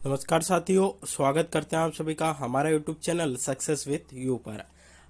नमस्कार साथियों, स्वागत करते हैं आप सभी का हमारा YouTube channel success with you पर।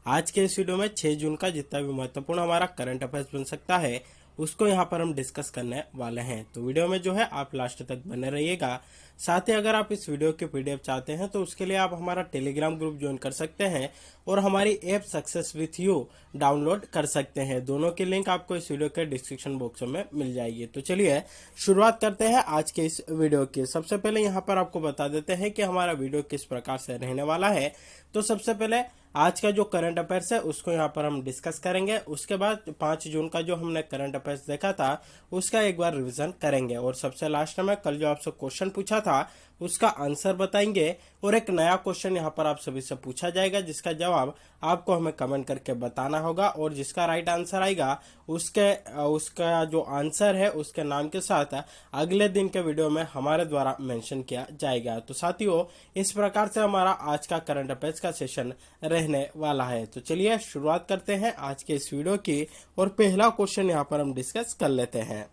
आज के इस वीडियो में 6 जून का जितना भी महत्वपूर्ण हमारा करंट अफेयर्स बन सकता है उसको यहाँ पर हम डिस्कस करने वाले हैं। तो वीडियो में जो है आप लास्ट तक बने रहिएगा। साथ ही अगर आप इस वीडियो के पीडीएफ चाहते हैं तो उसके लिए आप हमारा टेलीग्राम ग्रुप ज्वाइन कर सकते हैं और हमारी app success with you download कर सकते हैं। दोनों की लिंक आपको इस वीडियो के डिस्क्रिप्शन बॉक्स में मिल जाएगी। तो चलिए शुरुआत करते हैं आज के इस वीडियो की। सबसे पहले यहाँ पर आपको बता देते हैं कि हमारा वीडियो किस प्रकार से रहने वाला है। तो सबसे पहले आज का जो करंट अफेयर्स है उसको यहाँ पर हम डिस्कस करेंगे। उसके बाद 5 जून का जो हमने करंट अफेयर्स देखा था उसका एक बार रिवीजन करेंगे और सबसे लास्ट में कल जो आपसे क्वेश्चन पूछा था उसका आंसर बताएंगे और एक नया क्वेश्चन यहाँ पर आप सभी से पूछा जाएगा जिसका जवाब आपको हमें कमेंट करके बताना होगा और जिसका राइट आंसर आएगा उसका जो आंसर है उसके नाम के साथ अगले दिन के वीडियो में हमारे द्वारा मेंशन किया जाएगा। तो साथियों, इस प्रकार से हमारा आज का करंट अफेयर्स का सेशन रहने वाला है। तो चलिए शुरुआत करते हैं आज के इस वीडियो की और पहला क्वेश्चन यहाँ पर हम डिस्कस कर लेते हैं।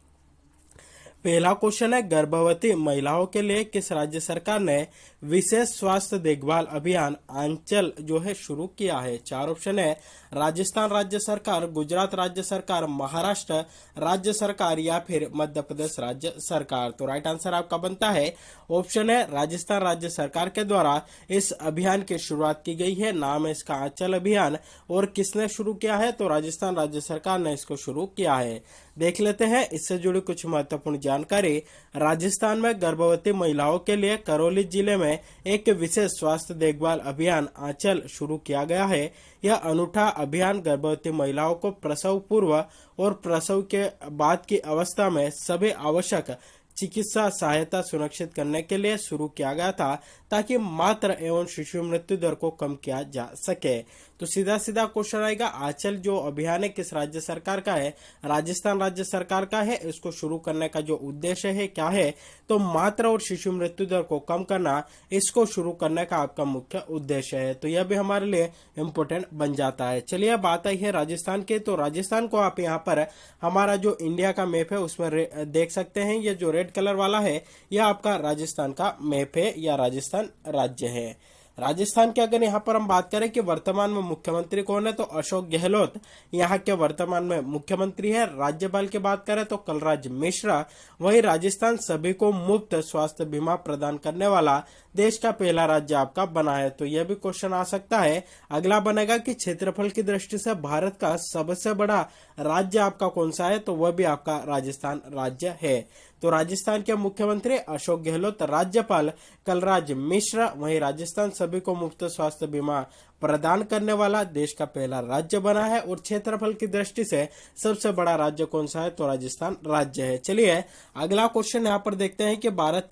पहला क्वेश्चन है, गर्भवती महिलाओं के लिए किस राज्य सरकार ने विशेष स्वास्थ्य देखभाल अभियान आंचल जो है शुरू किया है? 4 ऑप्शन है, राजस्थान राज्य सरकार, गुजरात राज्य सरकार, महाराष्ट्र राज्य सरकार या फिर मध्य प्रदेश राज्य सरकार। तो राइट आंसर आपका बनता है ऑप्शन है राजस्थान राज्य सरकार के द्वारा इस अभियान की शुरुआत की गई है। नाम है इसका आंचल अभियान और किसने शुरू किया है? तो राजस्थान राज्य सरकार ने इसको शुरू किया है। देख लेते हैं इससे जुड़ी कुछ महत्वपूर्ण जानकारी। राजस्थान में गर्भवती महिलाओं के लिए करौली जिले में एक विशेष स्वास्थ्य देखभाल अभियान आंचल शुरू किया गया है। यह अनूठा अभियान गर्भवती महिलाओं को प्रसव पूर्व और प्रसव के बाद की अवस्था में सभी आवश्यक चिकित्सा सहायता सुनिश्चित करने के लिए शुरू किया गया था ताकि मातृ एवं शिशु मृत्यु दर को कम किया जा सके। तो सीधा सीधा क्वेश्चन आएगा, आंचल जो अभियान है किस राज्य सरकार का है? राजस्थान राज्य सरकार का है। इसको शुरू करने का जो उद्देश्य है क्या है? तो मातृ और शिशु मृत्यु दर को कम करना इसको शुरू करने का आपका मुख्य उद्देश्य है। तो यह भी हमारे लिए इम्पोर्टेंट बन जाता है। चलिए बात आई है राजस्थान की। तो राजस्थान को आप यहाँ पर हमारा जो इंडिया का मैप है उसमें देख सकते हैं। ये जो रेड कलर वाला है यह आपका राजस्थान का मैप है या राजस्थान राज्य है। राजस्थान के अगर यहाँ पर हम बात करें कि वर्तमान में मुख्यमंत्री कौन है, तो अशोक गहलोत यहाँ के वर्तमान में मुख्यमंत्री है। राज्यपाल की बात करें तो कलराज मिश्रा। वही राजस्थान सभी को मुफ्त स्वास्थ्य बीमा प्रदान करने वाला देश का पहला राज्य आपका बना है। तो यह भी क्वेश्चन आ सकता है। अगला बनेगा कि क्षेत्रफल की दृष्टि से भारत का सबसे बड़ा राज्य आपका कौन सा है? तो वह भी आपका राजस्थान राज्य है। तो राजस्थान के मुख्यमंत्री अशोक गहलोत, राज्यपाल कलराज मिश्रा। वहीं राजस्थान सभी को मुफ्त स्वास्थ्य बीमा प्रदान करने वाला देश का पहला राज्य बना है। और क्षेत्रफल की दृष्टि से सबसे बड़ा राज्य कौन सा है? तो राजस्थान राज्य है। चलिए अगला क्वेश्चन यहाँ पर देखते हैं कि भारत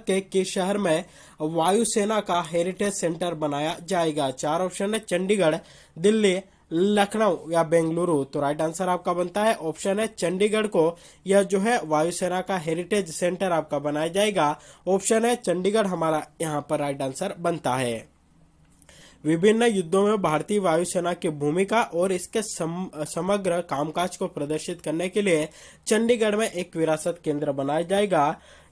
के किस शहर में वायुसेना का हेरिटेज सेंटर बनाया जाएगा? 4 ऑप्शन है, चंडीगढ़, दिल्ली, लखनऊ या बेंगलुरु। तो राइट आंसर आपका बनता है ऑप्शन है चंडीगढ़ को यह जो है वायुसेना का हेरिटेज सेंटर आपका बनाया जाएगा। ऑप्शन है चंडीगढ़ हमारा यहाँ पर राइट आंसर बनता है। विभिन्न युद्धों में भारतीय वायुसेना की भूमिका और इसके समग्र कामकाज को प्रदर्शित करने के लिए चंडीगढ़ में एक विरासत केंद्र बनाया जाएगा।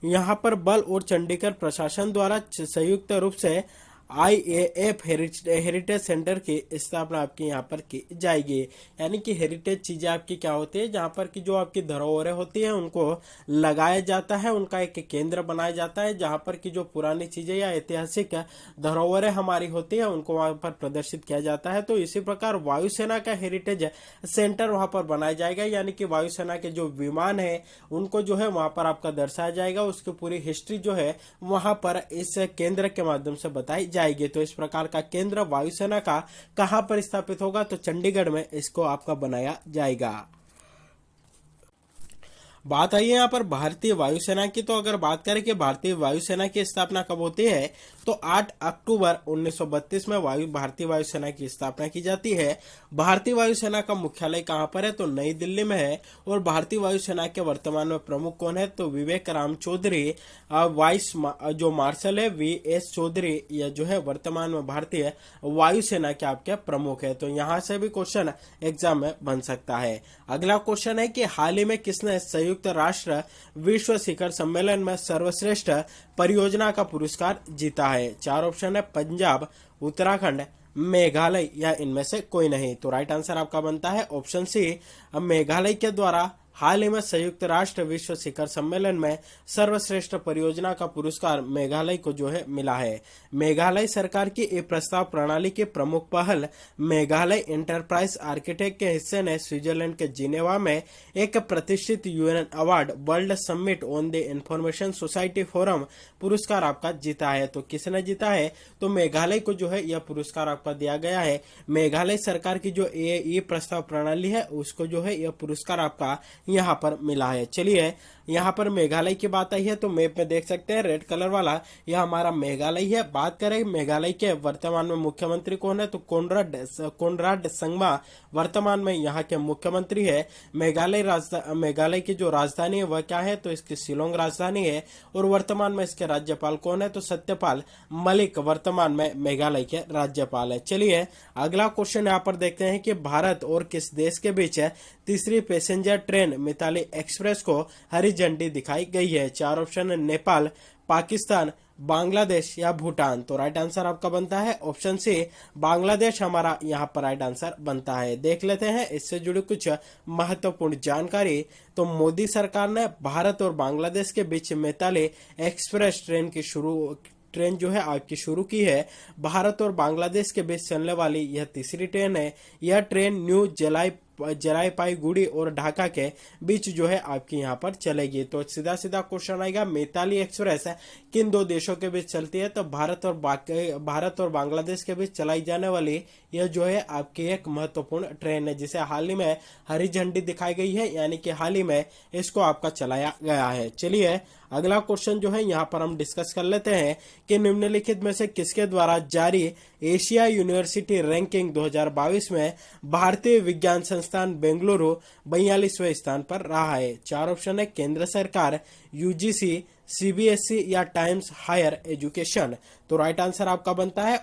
यहाँ पर बल और चंडीगढ़ प्रशासन द्वारा संयुक्त रूप से IAF हेरिटेज सेंटर की स्थापना आपकी यहाँ पर की जाएगी। यानी कि हेरिटेज चीजें आपकी क्या होती है, जहाँ पर की जो आपकी धरोहरें होती है उनको लगाया जाता है, उनका एक केंद्र बनाया जाता है जहाँ पर की जो पुरानी चीजें या ऐतिहासिक धरोहरें हमारी होती है उनको वहां पर प्रदर्शित किया जाता है। तो इसी प्रकार वायुसेना का हेरिटेज सेंटर वहां पर बनाया जाएगा। यानी कि वायुसेना के जो विमान है उनको जो है वहां पर आपका दर्शाया जाएगा, उसकी पूरी हिस्ट्री जो है वहां पर इस केंद्र के माध्यम से बताई जाएगी। तो इस प्रकार का केंद्र वायुसेना का कहां पर स्थापित होगा? तो चंडीगढ़ में इसको आपका बनाया जाएगा। बात आई है यहाँ पर भारतीय वायुसेना की। तो अगर बात करें कि भारतीय वायुसेना की स्थापना कब होती है, तो 8 अक्टूबर 1932 में भारतीय वायुसेना की स्थापना की जाती है। भारतीय वायुसेना का मुख्यालय कहाँ पर है? तो नई दिल्ली में है। और भारतीय वायुसेना के वर्तमान में प्रमुख कौन है? तो विवेक राम चौधरी। वाइस जो मार्शल है VS चौधरी, यह जो है वर्तमान में भारतीय वायुसेना के आपके प्रमुख है। तो यहाँ से भी क्वेश्चन एग्जाम में बन सकता है। अगला क्वेश्चन है कि हाल ही में किसने संयुक्त राष्ट्र विश्व शिखर सम्मेलन में सर्वश्रेष्ठ परियोजना का पुरस्कार जीता है? चार ऑप्शन है, पंजाब, उत्तराखंड, मेघालय या इनमें से कोई नहीं। तो राइट आंसर आपका बनता है ऑप्शन सी, मेघालय के द्वारा हाल ही में संयुक्त राष्ट्र विश्व शिखर सम्मेलन में सर्वश्रेष्ठ परियोजना का पुरस्कार मेघालय को जो है मिला है। मेघालय सरकार की ये प्रस्ताव प्रणाली की प्रमुख पहल मेघालय एंटरप्राइज आर्किटेक्ट के हिस्से ने स्विट्जरलैंड के जिनेवा में एक प्रतिष्ठित UN award world summit on the information society forum पुरस्कार आपका जीता है। तो किसने जीता है? तो मेघालय को जो है यह पुरस्कार आपका दिया गया है। मेघालय सरकार की जो ये प्रस्ताव प्रणाली है उसको जो है यह पुरस्कार आपका यहाँ पर मिला है। चलिए यहाँ पर मेघालय की बात आई है तो मैप में देख सकते हैं रेड कलर वाला यह हमारा मेघालय है। बात करें मेघालय के वर्तमान में मुख्यमंत्री कौन है तो कोनराड संगमा वर्तमान में यहाँ के मुख्यमंत्री है। मेघालय की जो राजधानी है वह क्या है तो इसकी शिलोंग राजधानी है। और वर्तमान में इसके राज्यपाल कौन है तो सत्यपाल मलिक वर्तमान में मेघालय के राज्यपाल है। चलिए अगला क्वेश्चन यहाँ पर देखते हैं कि भारत और किस देश के बीच है तीसरी पैसेंजर ट्रेन मिताली एक्सप्रेस को हरी झंडी दिखाई गई है? चार ऑप्शन है, नेपाल, पाकिस्तान, बांग्लादेश या भूटान। तो राइट आंसर आपका बनता है ऑप्शन सी, बांग्लादेश हमारा यहाँ पर राइट आंसर बनता है। देख लेते हैं इससे जुड़ी कुछ महत्वपूर्ण जानकारी। तो मोदी सरकार ने भारत और बांग्लादेश के बीच मिताली एक्सप्रेस ट्रेन जो है आपकी शुरू की है। भारत और बांग्लादेश के बीच चलने वाली यह तीसरी ट्रेन है। यह ट्रेन न्यू जलाईपाईगुड़ी और ढाका के बीच जो है आपकी यहाँ पर चलेगी। तो सीधा सीधा क्वेश्चन आएगा, मिताली एक्सप्रेस किन दो देशों के बीच चलती है? तो भारत और बांग्लादेश के बीच चलाई जाने वाली यह जो है आपकी एक महत्वपूर्ण ट्रेन है जिसे हाल ही में हरी झंडी दिखाई गई है, यानी कि हाल ही में इसको आपका चलाया गया है। चलिए अगला क्वेश्चन जो है यहाँ पर हम डिस्कस कर लेते हैं कि निम्नलिखित में से किसके द्वारा जारी एशिया यूनिवर्सिटी रैंकिंग 2022 में भारतीय विज्ञान संस्थान बेंगलुरु 42वें स्थान पर रहा है? चार ऑप्शन है, केंद्र सरकार, यूजीसी, सीबीएसई या टाइम्स हायर एजुकेशन। तो राइट आंसर आपका बनता है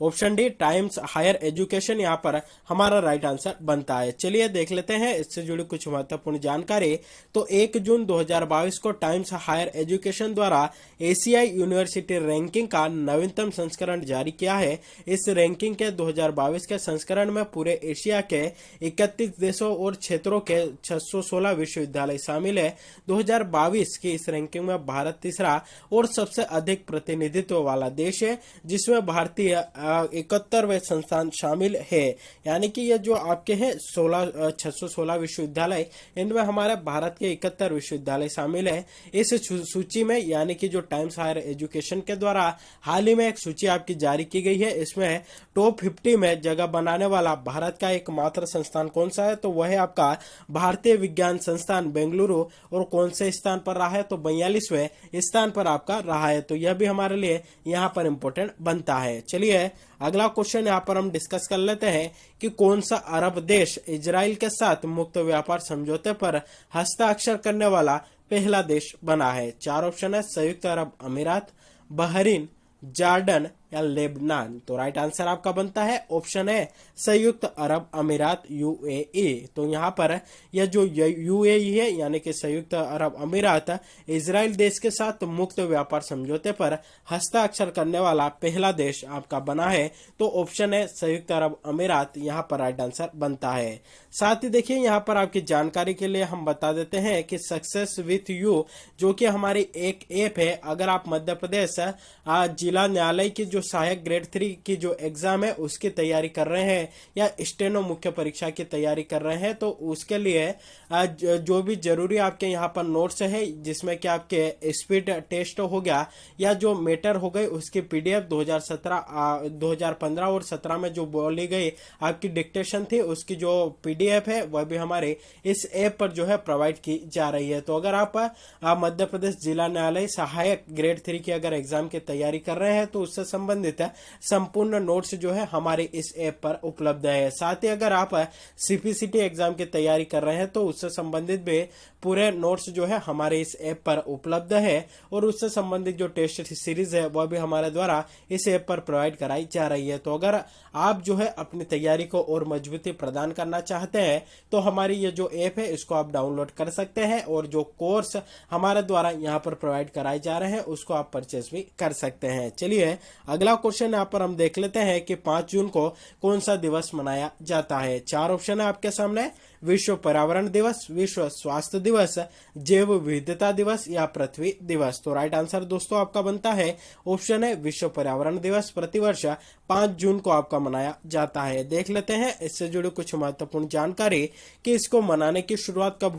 option D Times Higher Education यहाँ पर हमारा राइट आंसर बनता है। चलिए देख लेते हैं इससे जुड़ी कुछ महत्वपूर्ण जानकारी। तो 1 जून 2022 को टाइम्स हायर एजुकेशन द्वारा एशियाई यूनिवर्सिटी रैंकिंग का नवीनतम संस्करण जारी किया है। इस रैंकिंग के 2022 के संस्करण में पूरे एशिया के 31 देशों और क्षेत्रों के 616 विश्वविद्यालय शामिल है। 2022 की इस रैंकिंग में भारत तीसरा और सबसे अधिक प्रतिनिधित्व वाला देश है, जिसमें भारतीय 71वें संस्थान शामिल है। यानी कि ये जो आपके हैं 616 विश्वविद्यालय, इनमें हमारे भारत के 71 विश्वविद्यालय शामिल है इस सूची में। यानी कि जो टाइम्स हायर एजुकेशन के द्वारा हाल ही में एक सूची आपकी जारी की गई है, इसमें टॉप 50 में जगह बनाने वाला भारत का एकमात्र संस्थान कौन सा है? तो वह है आपका भारतीय विज्ञान संस्थान बेंगलुरु। और कौन से स्थान पर रहा है? तो 42वें स्थान पर आपका रहा है। तो यह भी हमारे लिए यहाँ पर इंपॉर्टेंट बनता है। चलिए अगला क्वेश्चन यहाँ पर हम डिस्कस कर लेते हैं कि कौन सा अरब देश इजराइल के साथ मुक्त व्यापार समझौते पर हस्ताक्षर करने वाला पहला देश बना है? चार ऑप्शन है, संयुक्त अरब अमीरात, बहरीन, जॉर्डन या लेबनान। तो राइट आंसर आपका बनता है ऑप्शन है संयुक्त अरब अमीरात यूएई। तो यहाँ पर यह जो यूएई है यानी कि संयुक्त अरब अमीरात इजराइल देश के साथ मुक्त व्यापार समझौते पर हस्ताक्षर करने वाला पहला देश आपका बना है। तो ऑप्शन है संयुक्त अरब अमीरात यहाँ पर राइट आंसर बनता है। साथ ही देखिए यहाँ पर आपकी जानकारी के लिए हम बता देते हैं कि सक्सेस विथ यू जो कि हमारी एक ऐप है, अगर आप मध्य प्रदेश जिला न्यायालय की जो सहायक ग्रेड 3 की जो एग्जाम है उसकी तैयारी कर रहे हैं या स्टेनो मुख्य परीक्षा की तैयारी कर रहे हैं, तो उसके लिए जो भी जरूरी आपके यहाँ पर नोट्स है जिसमें कि आपके स्पीड टेस्ट हो गया या जो मेटर हो गए उसकी पीडीएफ 2015 और 17 में जो बोली गई आपकी डिक्टेशन थी उसकी जो पीडीएफ है वह भी हमारे इस ऐप पर जो है प्रोवाइड की जा रही है। तो अगर आप मध्य प्रदेश जिला न्यायालय सहायक ग्रेड 3 की अगर एग्जाम की तैयारी कर रहे हैं तो उससे संबंधित संपूर्ण नोट्स जो है हमारे इस ऐप पर उपलब्ध है। साथ ही अगर आप सीपीसीटी एग्जाम की तैयारी कर रहे हैं तो उससे संबंधित भी पूरे नोट्स जो है हमारे इस ऐप पर उपलब्ध है और उससे संबंधित जो टेस्ट सीरीज है वह भी हमारे द्वारा इस ऐप पर प्रोवाइड कराई जा रही है। तो अगर आप जो है अपनी तैयारी को और मजबूती प्रदान करना चाहते हैं तो हमारी ये जो ऐप है इसको आप डाउनलोड कर सकते हैं और जो कोर्स हमारे द्वारा यहाँ पर प्रोवाइड कराए जा रहे हैं उसको आप परचेस भी कर सकते हैं। चलिए अगला क्वेश्चन यहाँ पर हम देख लेते हैं कि 5 जून को कौन सा दिवस मनाया जाता है। 4 ऑप्शन है आपके सामने, विश्व पर्यावरण दिवस, विश्व स्वास्थ्य दिवस, जैव विविधता दिवस या पृथ्वी दिवस। तो राइट आंसर दोस्तों आपका बनता है ऑप्शन है विश्व पर्यावरण दिवस। प्रतिवर्ष 5 जून को आपका मनाया जाता है। देख लेते हैं इससे जुड़ी कुछ महत्वपूर्ण जानकारी कि इसको मनाने की शुरुआत कब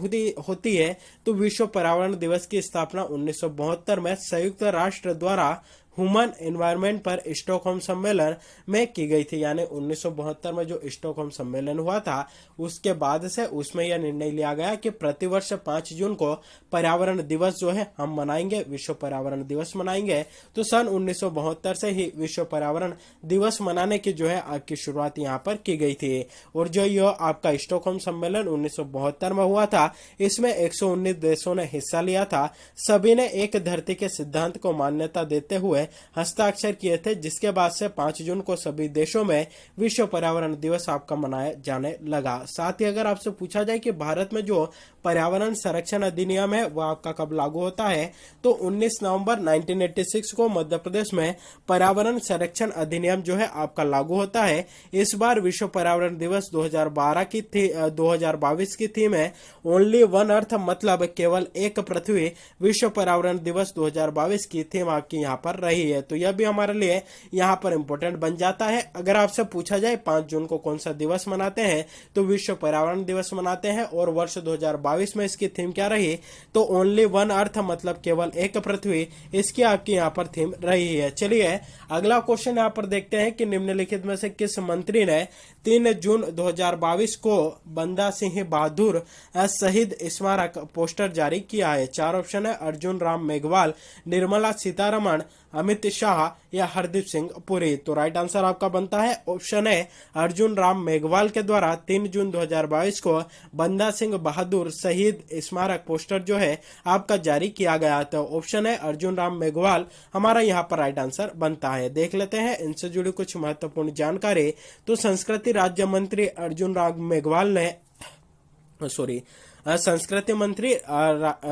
होती है। तो विश्व पर्यावरण दिवस की स्थापना 1972 में संयुक्त राष्ट्र द्वारा ह्यूमन एनवायरनमेंट पर स्टॉकहोम सम्मेलन में की गई थी। यानी 1972 में जो स्टॉकहोम सम्मेलन हुआ था उसके बाद से उसमें यह निर्णय लिया गया कि प्रतिवर्ष 5 जून को पर्यावरण दिवस जो है हम मनाएंगे, विश्व पर्यावरण दिवस मनाएंगे। तो सन 1972 से ही विश्व पर्यावरण दिवस मनाने की जो है आपकी शुरुआत यहाँ पर की गई थी। और जो यह आपका स्टॉकहोम सम्मेलन 1972 में हुआ था इसमें 119 देशों ने हिस्सा लिया था। सभी ने एक धरती के सिद्धांत को मान्यता देते हुए हस्ताक्षर किए थे, जिसके बाद से 5 जून को सभी देशों में विश्व पर्यावरण दिवस आपका मनाया जाने लगा। साथ ही अगर आपसे पूछा जाए कि भारत में जो पर्यावरण संरक्षण अधिनियम है वह आपका कब लागू होता है तो 19 नवंबर 1986 को मध्य प्रदेश में पर्यावरण संरक्षण अधिनियम जो है आपका लागू होता है। इस बार विश्व पर्यावरण दिवस 2022 की थीम है ओनली वन अर्थ, मतलब केवल एक पृथ्वी। विश्व पर्यावरण दिवस 2022 की थीम आपकी यहाँ पर रही है। तो यह भी हमारे लिए यहाँ पर इंपॉर्टेंट बन जाता है। अगर आपसे पूछा जाए 5 जून को कौन सा दिवस मनाते हैं तो विश्व पर्यावरण दिवस मनाते हैं और वर्ष 2022 में इसकी थीम क्या रही तो ओनली वन अर्थ, मतलब केवल एक पृथ्वी, इसकी आपकी यहाँ पर थीम रही है। चलिए अगला क्वेश्चन यहाँ पर देखते हैं कि निम्नलिखित में से किस मंत्री ने 3 जून 2022 को बंदा सिंह बहादुर शहीद स्मारक पोस्टर जारी किया है। 4 ऑप्शन है, अर्जुन राम मेघवाल, निर्मला सीतारमण, अमित शाह या हरदीप सिंह पुरी। तो राइट आंसर आपका बनता है ऑप्शन है अर्जुन राम मेघवाल के द्वारा 3 जून 2022 को बंदा सिंह बहादुर शहीद स्मारक पोस्टर जो है आपका जारी किया गया। तो ऑप्शन है अर्जुन राम मेघवाल हमारा यहाँ पर राइट आंसर बनता है। देख लेते हैं इनसे जुड़ी कुछ महत्वपूर्ण जानकारी। तो संस्कृति राज्य मंत्री अर्जुन राम मेघवाल ने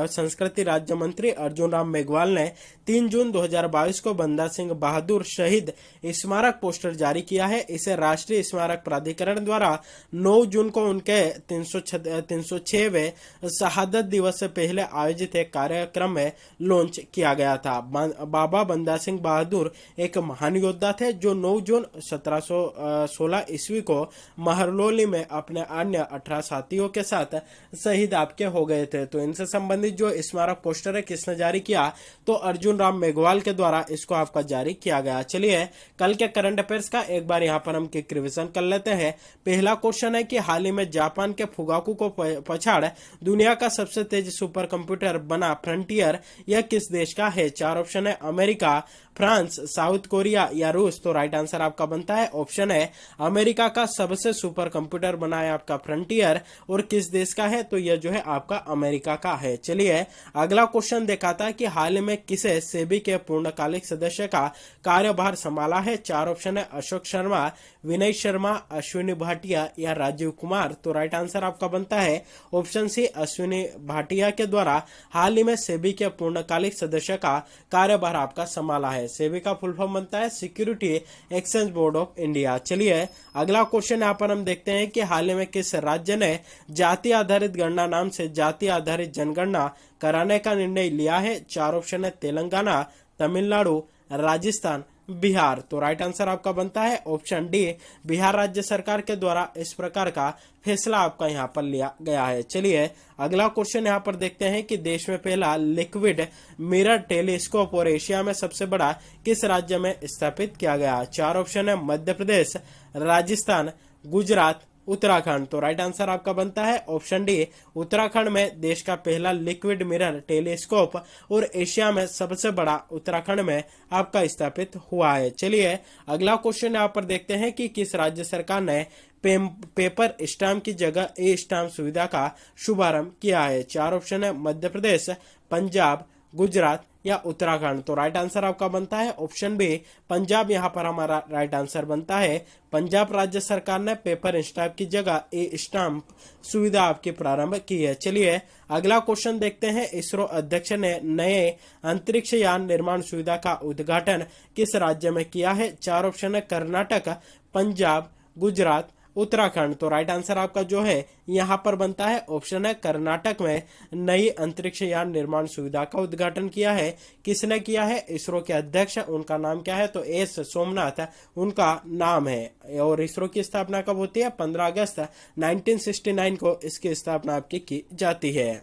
संस्कृति राज्य मंत्री अर्जुन राम मेघवाल ने 3 जून 2022 को बंदा सिंह बहादुर शहीद स्मारक पोस्टर जारी किया है। इसे राष्ट्रीय स्मारक प्राधिकरण द्वारा 9 जून को उनके 306वें शहादत दिवस से पहले आयोजित एक कार्यक्रम में लॉन्च किया गया था। बाबा बंदा सिंह बहादुर एक महान योद्धा थे जो 9 जून 1716 ईस्वी को महरलोली में अपने अन्य 18 साथियों के साथ शहीद आपके हो गए थे। तो इनसे संबंधित जो स्मारक पोस्टर है किसने जारी किया तो अर्जुन राम मेघवाल के द्वारा इसको आपका जारी किया गया। चलिए कल के करंट अफेयर्स का एक बार यहाँ पर हम क्विक रिवीजन कर लेते हैं। पहला क्वेश्चन है कि हाल ही में जापान के फुगाकू को पछाड़ दुनिया का सबसे तेज सुपर कंप्यूटर बना फ्रंटियर, यह किस देश का है। 4 ऑप्शन है, अमेरिका, फ्रांस, साउथ कोरिया या रूस। तो राइट आंसर आपका बनता है ऑप्शन है अमेरिका का सबसे सुपर कंप्यूटर बना है आपका फ्रंटियर। और किस देश का है तो यह जो है आपका अमेरिका का है। चलिए अगला क्वेश्चन दिखाता है कि हाल में किसे सेबी के पूर्णकालिक सदस्य का कार्यभार संभाला है। 4 ऑप्शन है, अशोक शर्मा, विनय शर्मा, अश्विनी भाटिया या राजीव कुमार। तो राइट आंसर आपका बनता है ऑप्शन सी, अश्विनी भाटिया के द्वारा हाल ही में सेबी के पूर्णकालिक सदस्य का कार्यभार आपका संभाला है। सेबी का फुल फॉर्म बनता है security exchange board of India. चलिए अगला क्वेश्चन यहाँ पर हम देखते हैं कि हाल ही में किस राज्य ने जाति आधारित गणना नाम से जाति आधारित जनगणना कराने का निर्णय लिया है। 4 ऑप्शन है, तेलंगाना, तमिलनाडु, राजस्थान, बिहार। तो राइट आंसर आपका बनता है ऑप्शन डी, बिहार राज्य सरकार के द्वारा इस प्रकार का फैसला आपका यहाँ पर लिया गया है। चलिए अगला क्वेश्चन यहाँ पर देखते हैं कि देश में पहला लिक्विड मिरर टेलीस्कोप और एशिया में सबसे बड़ा किस राज्य में स्थापित किया गया। 4 ऑप्शन है, मध्य प्रदेश, राजस्थान, गुजरात, उत्तराखंड। तो राइट आंसर आपका बनता है ऑप्शन डी, उत्तराखंड में देश का पहला लिक्विड मिरर टेलीस्कोप और एशिया में सबसे बड़ा उत्तराखंड में आपका स्थापित हुआ है। चलिए अगला क्वेश्चन यहाँ पर देखते हैं कि किस राज्य सरकार ने पेपर स्टाम्प की जगह ई स्टाम्प सुविधा का शुभारंभ किया है। चार ऑप्शन है, मध्य प्रदेश, पंजाब, गुजरात या उत्तराखंड। तो राइट आंसर आपका बनता है ऑप्शन बी, पंजाब यहाँ पर हमारा राइट आंसर बनता है। पंजाब राज्य सरकार ने पेपर स्टाम्प की जगह ई स्टाम्प सुविधा आपकी प्रारंभ की है। चलिए अगला क्वेश्चन देखते हैं, इसरो अध्यक्ष ने नए अंतरिक्ष यान निर्माण सुविधा का उद्घाटन किस राज्य में किया है। चार ऑप्शन है, कर्नाटक, पंजाब, गुजरात, उत्तराखंड। तो राइट आंसर आपका जो है यहाँ पर बनता है ऑप्शन है, कर्नाटक में नई अंतरिक्ष यान निर्माण सुविधा का उद्घाटन किया है। किसने किया है? इसरो के अध्यक्ष, उनका नाम क्या है? तो एस सोमनाथ उनका नाम है। और इसरो की स्थापना कब होती है? 15 अगस्त 1969 को इसकी स्थापना आपकी की जाती है।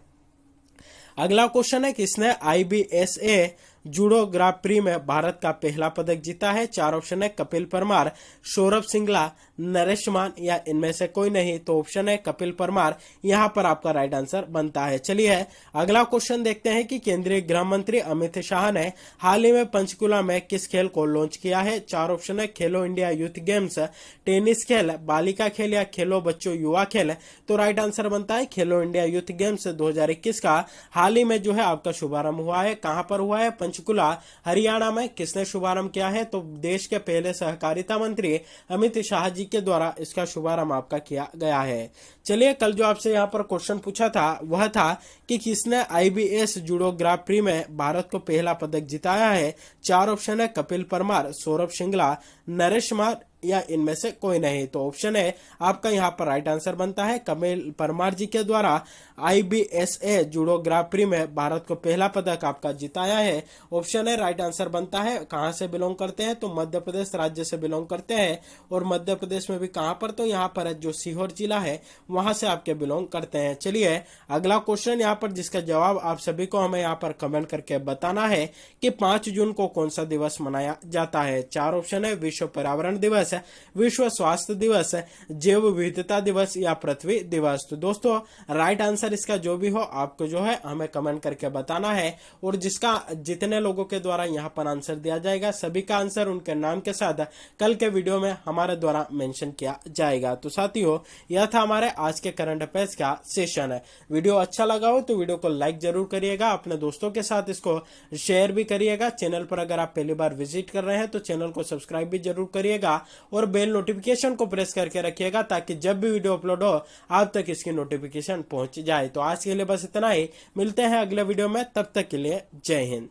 अगला क्वेश्चन है, किसने IBSA जूडो ग्रां प्री में भारत का पहला पदक जीता है। चार ऑप्शन है, कपिल परमार, सौरभ सिंगला, नरेश मान या इनमें से कोई नहीं। तो ऑप्शन है कपिल परमार यहाँ पर आपका राइट आंसर बनता है। चलिए अगला क्वेश्चन देखते हैं कि केंद्रीय गृह मंत्री अमित शाह ने हाल ही में पंचकुला में किस खेल को लॉन्च किया है। चार ऑप्शन है, खेलो इंडिया यूथ गेम्स, टेनिस खेल, बालिका खेल या खेलो बच्चों युवा खेल। तो राइट आंसर बनता है खेलो इंडिया यूथ गेम्स 2021 का हाल ही में जो है आपका शुभारंभ हुआ है। कहां पर हुआ है? पंचकुला हरियाणा में। किसने शुभारंभ किया है? तो देश के पहले सहकारिता मंत्री अमित शाह जी के द्वारा इसका शुभारंभ आपका किया गया है। चलिए कल जो आपसे यहाँ पर क्वेश्चन पूछा था वह था कि किसने IBS जूडो ग्रां प्री में भारत को पहला पदक जिताया है। चार ऑप्शन है, कपिल परमार, सौरभ सिंगला, नरेश मान या इनमें से कोई नहीं। तो ऑप्शन है आपका यहाँ पर राइट आंसर बनता है, कपिल परमार जी के द्वारा IBSA जूडो ग्रां प्री में भारत को पहला पदक आपका जिताया है। ऑप्शन है राइट आंसर बनता है। कहां से बिलोंग करते हैं? तो मध्य प्रदेश राज्य से बिलोंग करते हैं। और मध्य प्रदेश में भी कहां पर? तो यहाँ पर जो सीहोर जिला है वहां से आपके बिलोंग करते हैं। चलिए अगला क्वेश्चन यहाँ पर जिसका जवाब आप सभी को हमें यहाँ पर कमेंट करके बताना है कि 5 जून को कौन सा दिवस मनाया जाता है। चार ऑप्शन है, विश्व पर्यावरण दिवस, विश्व स्वास्थ्य दिवस, जैव विविधता दिवस या पृथ्वी दिवस। तो दोस्तों राइट आंसर इसका जो भी हो आपको जो है हमें कमेंट करके बताना है। और जिसका जितने लोगों के द्वारा यहाँ पर आंसर दिया जाएगा सभी का आंसर उनके नाम के साथ कल के वीडियो में हमारे द्वारा मेंशन किया जाएगा। तो साथियों यह था हमारे आज के करंट अफेयर्स का सेशन है। वीडियो अच्छा लगा हो तो वीडियो को लाइक जरूर करिएगा, अपने दोस्तों के साथ इसको शेयर भी करिएगा। चैनल पर अगर आप पहली बार विजिट कर रहे हैं तो चैनल को सब्सक्राइब भी जरूर करिएगा और बेल नोटिफिकेशन को प्रेस करके रखिएगा ताकि जब भी वीडियो अपलोड हो आप तक इसकी नोटिफिकेशन पहुंच जाए। तो आज के लिए बस इतना ही, मिलते हैं अगले वीडियो में, तब तक के लिए जय हिंद।